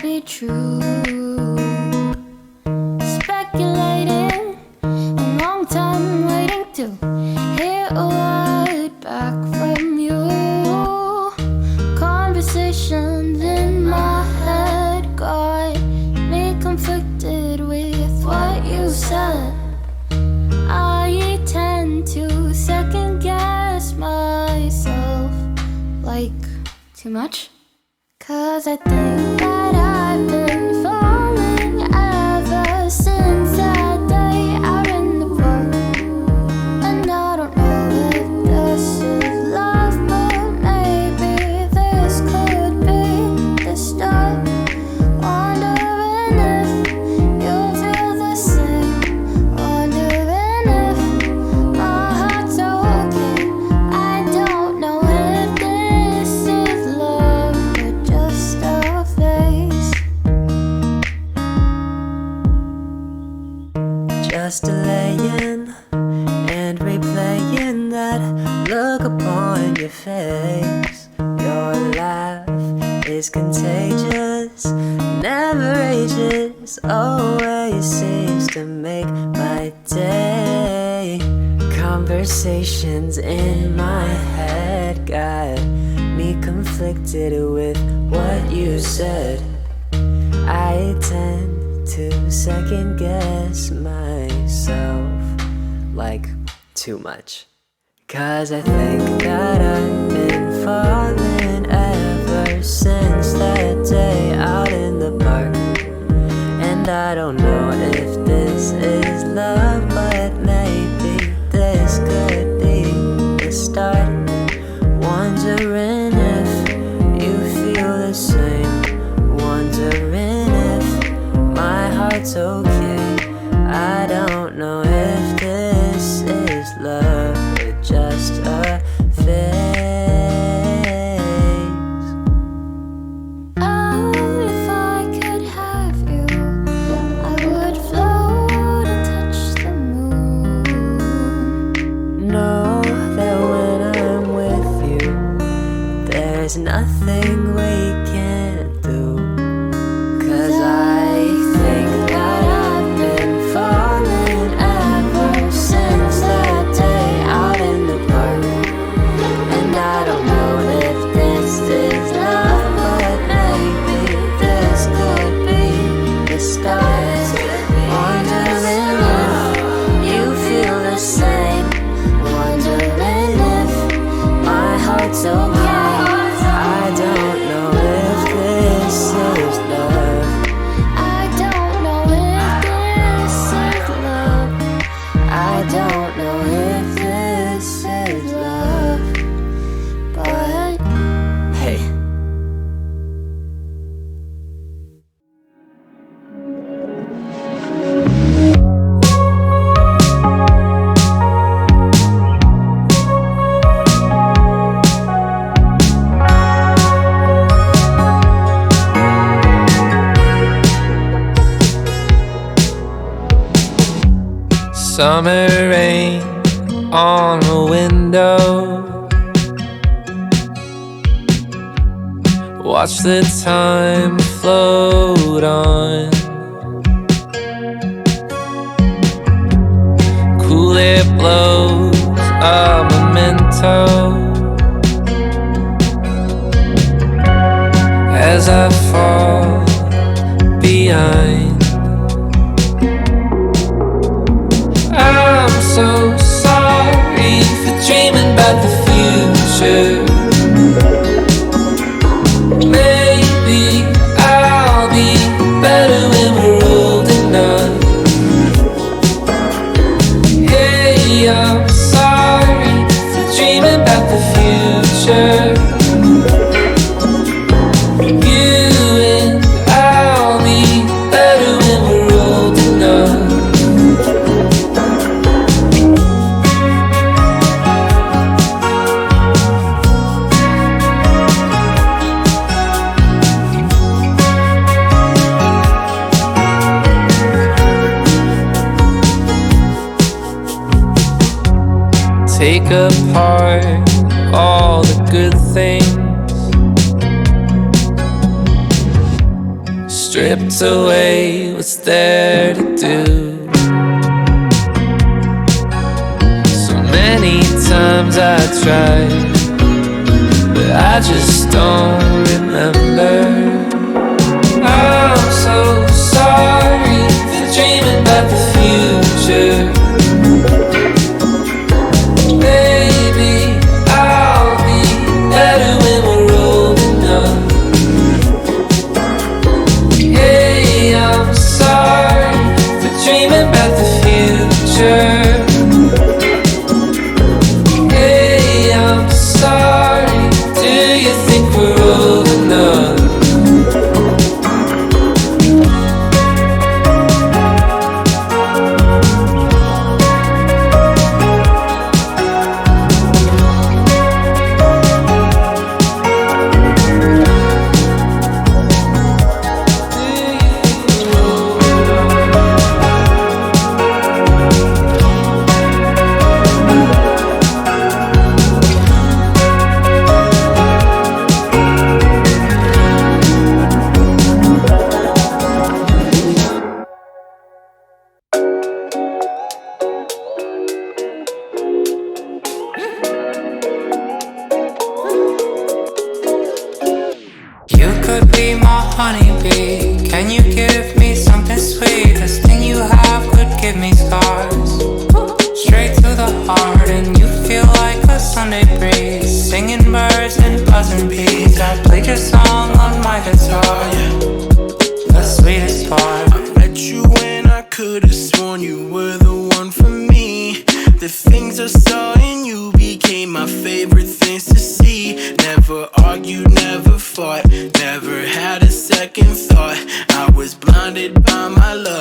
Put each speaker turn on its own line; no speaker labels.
be true. Speculating, a long time waiting to hear a word back from you. Conversations in my head got me conflicted with what you said. I tend to second guess myself, like too much. 'Cause I think that I've been falling ever since that day out in the park. And I don't know if this is love, but maybe this could be the start. Wondering if you feel the same. Wondering if my heart's okay. I don't know if this is love or just a phase.
Just delaying and replaying that look upon your face. Your laugh is contagious, never ages, always seems to make my day. Conversations in my head got me conflicted with what you said. I tend to second guess myself, like too much. 'Cause I think that I've been falling ever since that day out in the park. And I don't know if this is love, but maybe this could be the start. Wondering if you feel the same. Wondering if my heart's okay. I don't know if this is love or just a phase.
Oh, if I could have you, I would float and touch the moon.
Know that when I'm with you, there's nothing we can't do. 'Cause I think that I've been falling ever since that day out in the park. And I don't know if this is love, but maybe this could be the start. Wondering if you feel the same. Wondering if my heart's okay. I don't know if this is love.
I don't know if this is love. I don't know if this is love, but
Hey.
Summer rain on a window. Watch the time float on. Cool air blows a memento as I fall behind. I'm so sorry for dreaming about the future. Maybe I'll be better when we're old enough. Hey, I'm sorry for dreaming about the future. You and I'll be better when we're old enough. Take apart all the good things, stripped away what's there to do. So many times I tried, but I just don't remember. I'm so sorry for dreaming about the future. Maybe I'll be better when we're old enough. Hey, I'm sorry for dreaming about the future. Hey, I'm sorry. Do you think we're old enough?
You could be my honeybee. Can you give me something sweet? This thing you have could give me scars. Straight to the heart, and you feel like a Sunday breeze. Singing birds and buzzing bees. I played your song on my guitar. The sweetest part.
I met you when I could've sworn you were the one for me. The things I saw in you became my favorite things to see. Never argued, never fought, never had a second thought. I was blinded by my love.